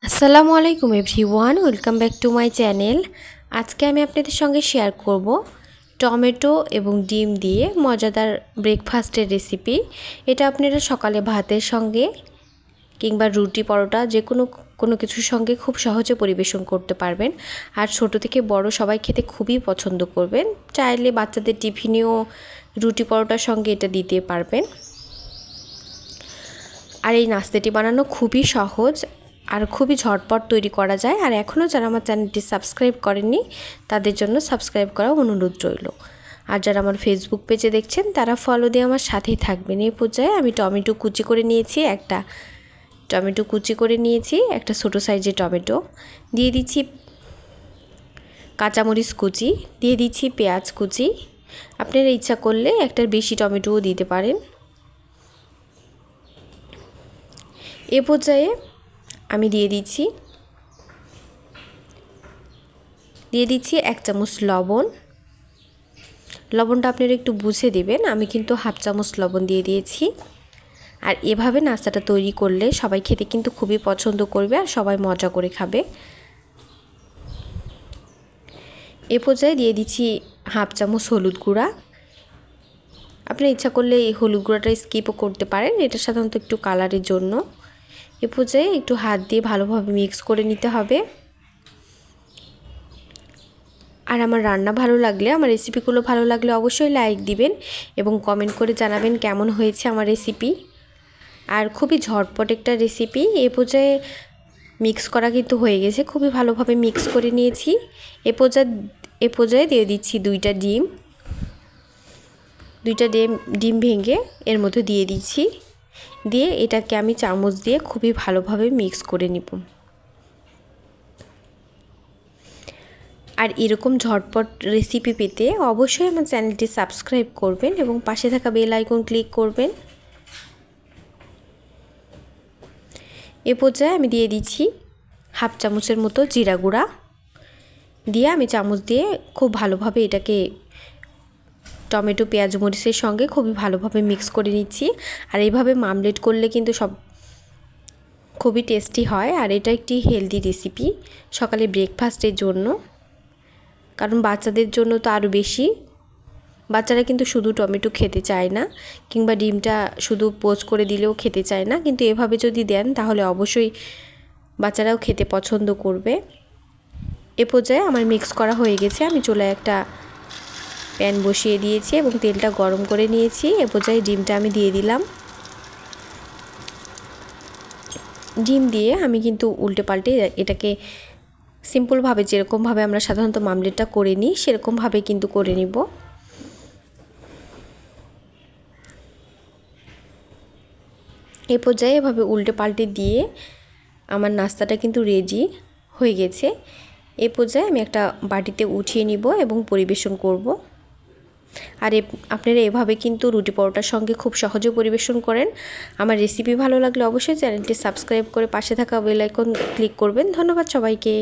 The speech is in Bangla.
আসসালামু আলাইকুম everyone, welcome back to my channel. আজকে আমি আপনাদের সঙ্গে শেয়ার করব টমেটো এবং ডিম দিয়ে মজাদার ব্রেকফাস্টের রেসিপি। এটা আপনারা সকালে ভাতের সঙ্গে কিংবা রুটি পরোটা যে কোনো কিছুর সঙ্গে খুব সহজে পরিবেশন করতে পারবেন। আর ছোট থেকে বড় সবাই খেতে খুবই পছন্দ করবেন। চাইলে বাচ্চাদের টিফিনেও রুটি পরোটার সঙ্গে এটা দিতে পারবেন। আর এই নাস্তাটি বানানো খুবই সহজ আর খুবই ঝটপট তৈরি করা যায়। আর এখনও যারা আমার চ্যানেলটি সাবস্ক্রাইব করেননি তাদের জন্য সাবস্ক্রাইব করা অনুরোধ রইল। আর যারা আমার ফেসবুক পেজে দেখছেন তারা ফলো দিয়ে আমার সাথেই থাকবেন। এই পর্যায়ে আমি টমেটো কুচি করে নিয়েছি, একটা ছোটো সাইজের টমেটো দিয়ে দিচ্ছি, কাঁচামরিচ কুচি দিয়ে দিচ্ছি, পেঁয়াজ কুচি। আপনারা ইচ্ছা করলে একটার বেশি টমেটোও দিতে পারেন। এ পর্যায়ে আমি দিয়ে দিচ্ছি 1 চামচ লবণ। লবণটা আপনারা একটু বুঝে দেবেন, আমি কিন্তু 1/2 চামচ লবণ দিয়ে দিয়েছি। আর এভাবে নাস্তাটা তৈরি করলে সবাই খেতে কিন্তু খুবই পছন্দ করবে আর সবাই মজা করে খাবে। এ পর্যায়ে দিয়ে দিচ্ছি 1/2 চামচ হলুদ গুঁড়া। আপনি ইচ্ছা করলে এই হলুদ গুঁড়াটা স্কিপও করতে পারেন, এটা সাধারণত একটু কালারের জন্য। এ পর্যায়ে একটু হাত দিয়ে ভালোভাবে মিক্স করে নিতে হবে। আর আমার রান্না ভালো লাগলে, আমার রেসিপিগুলো ভালো লাগলে অবশ্যই লাইক দিবেন এবং কমেন্ট করে জানাবেন কেমন হয়েছে আমার রেসিপি। আর খুবই ঝটপট একটা রেসিপি। এ পর্যায়ে মিক্স করা কিন্তু হয়ে গেছে, খুবই ভালোভাবে মিক্স করে নিয়েছি। এ পর্যায়ে দিয়ে দিচ্ছি 2টা ডিম ভেঙে এর মধ্যে দিয়ে দিচ্ছি। দিয়ে এটাকে আমি চামচ দিয়ে খুবই ভালোভাবে মিক্স করে নিব। আর এরকম ঝটপট রেসিপি পেতে অবশ্যই আমার চ্যানেলটি সাবস্ক্রাইব করবেন এবং পাশে থাকা বেল আইকন ক্লিক করবেন। এ পর্যায়ে আমি দিয়ে দিচ্ছি 1/2 চামচের মতো জিরা গুঁড়া দিয়ে আমি চামচ দিয়ে খুব ভালোভাবে এটাকে টমেটো পেঁয়াজ মরিচের সঙ্গে খুবই ভালোভাবে মিক্স করে নিচ্ছি। আর এইভাবে মামলেট করলে কিন্তু খুবই টেস্টি হয়। আর এটা একটি হেলদি রেসিপি সকালে ব্রেকফাস্টের জন্য, কারণ বাচ্চাদের জন্য তো আরও বেশি। বাচ্চারা কিন্তু শুধু টমেটো খেতে চায় না, কিংবা ডিমটা শুধু পোচ করে দিলেও খেতে চায় না, কিন্তু এভাবে যদি দেন তাহলে অবশ্যই বাচ্চারাও খেতে পছন্দ করবে। এ পর্যায়ে আমার মিক্স করা হয়ে গেছে, আমি চুলায় একটা প্যান বসিয়ে দিয়েছি এবং তেলটা গরম করে নিয়েছি। এ পর্যায়ে ডিমটা আমি দিয়ে দিলাম। ডিম দিয়ে আমি কিন্তু উল্টে পাল্টে এটাকে সিম্পলভাবে, যেরকমভাবে আমরা সাধারণত মামলেটটা করে নিই সেরকমভাবে কিন্তু করে নিব। এ পর্যায়ে এভাবে উল্টে পাল্টে দিয়ে আমার নাস্তাটা কিন্তু রেডি হয়ে গেছে। এ পর্যায়ে আমি একটা বাটিতে উঠিয়ে নিব এবং পরিবেশন করব। আর আপনারা এভাবে কিন্তু রুটি পরোটার সঙ্গে খুব সহজে পরিবেশন করেন। আমার রেসিপি ভালো লাগলে অবশ্যই চ্যানেলটি সাবস্ক্রাইব করে পাশে থাকা বেল আইকন ক্লিক করবেন। ধন্যবাদ সবাইকে।